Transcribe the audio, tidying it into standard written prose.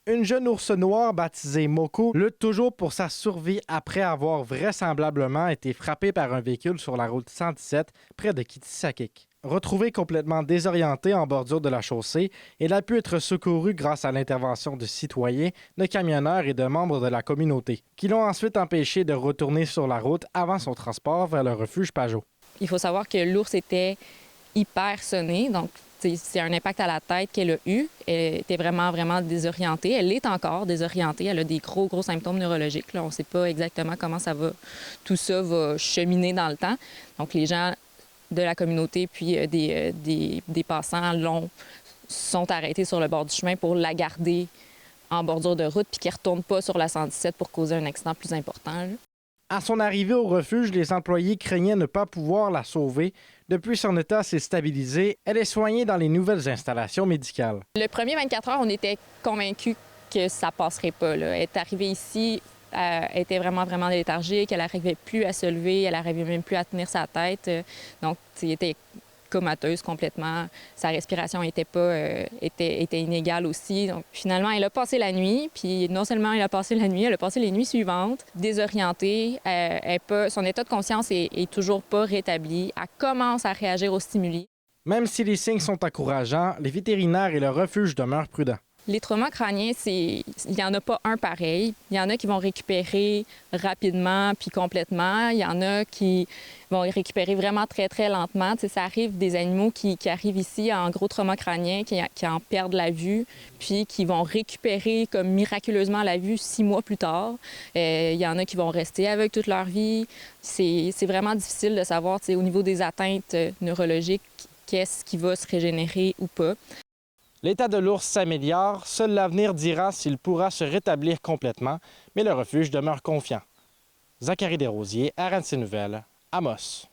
Une jeune ours noire baptisée Moko lutte toujours pour sa survie après avoir vraisemblablement été frappée par un véhicule sur la route 117 près de Kitisakik. Retrouvée complètement désorientée en bordure de la chaussée, elle a pu être secourue grâce à l'intervention de citoyens, de camionneurs et de membres de la communauté, qui l'ont ensuite empêchée de retourner sur la route avant son transport vers le refuge Pajot. Il faut savoir que l'ours était hyper sonné, donc c'est un impact à la tête qu'elle a eu. Elle était vraiment désorientée. Elle est encore désorientée. Elle a des gros symptômes neurologiques. Là, on ne sait pas exactement comment tout ça va cheminer dans le temps. Donc, les gens de la communauté puis des passants sont arrêtés sur le bord du chemin pour la garder en bordure de route puis qu'ils ne retournent pas sur la 117 pour causer un accident plus important, là. À son arrivée au refuge, les employés craignaient ne pas pouvoir la sauver. Depuis, son état s'est stabilisé. Elle est soignée dans les nouvelles installations médicales. Le premier 24 heures, on était convaincus que ça passerait pas, là. Elle est arrivée ici, elle était vraiment léthargique. Elle n'arrivait plus à se lever. Elle n'arrivait même plus à tenir sa tête. Donc, elle était comateuse complètement. Sa respiration était inégale aussi. Donc, finalement, elle a passé la nuit. Puis non seulement elle a passé la nuit, elle a passé les nuits suivantes, désorientée. Son état de conscience est toujours pas rétabli. Elle commence à réagir aux stimuli. Même si les signes sont encourageants, les vétérinaires et le refuge demeurent prudents. Les traumas crâniens, il n'y en a pas un pareil. Il y en a qui vont récupérer rapidement puis complètement. Il y en a qui vont récupérer vraiment très lentement. Tu sais, ça arrive des animaux qui arrivent ici en gros trauma crânien, qui en perdent la vue, puis qui vont récupérer comme miraculeusement la vue 6 mois plus tard. Il y en a qui vont rester avec toute leur vie. C'est vraiment difficile de savoir, tu sais, au niveau des atteintes neurologiques, qu'est-ce qui va se régénérer ou pas. L'état de l'ours s'améliore, seul l'avenir dira s'il pourra se rétablir complètement, mais le refuge demeure confiant. Zachary Desrosiers, RNC Nouvelles, Amos.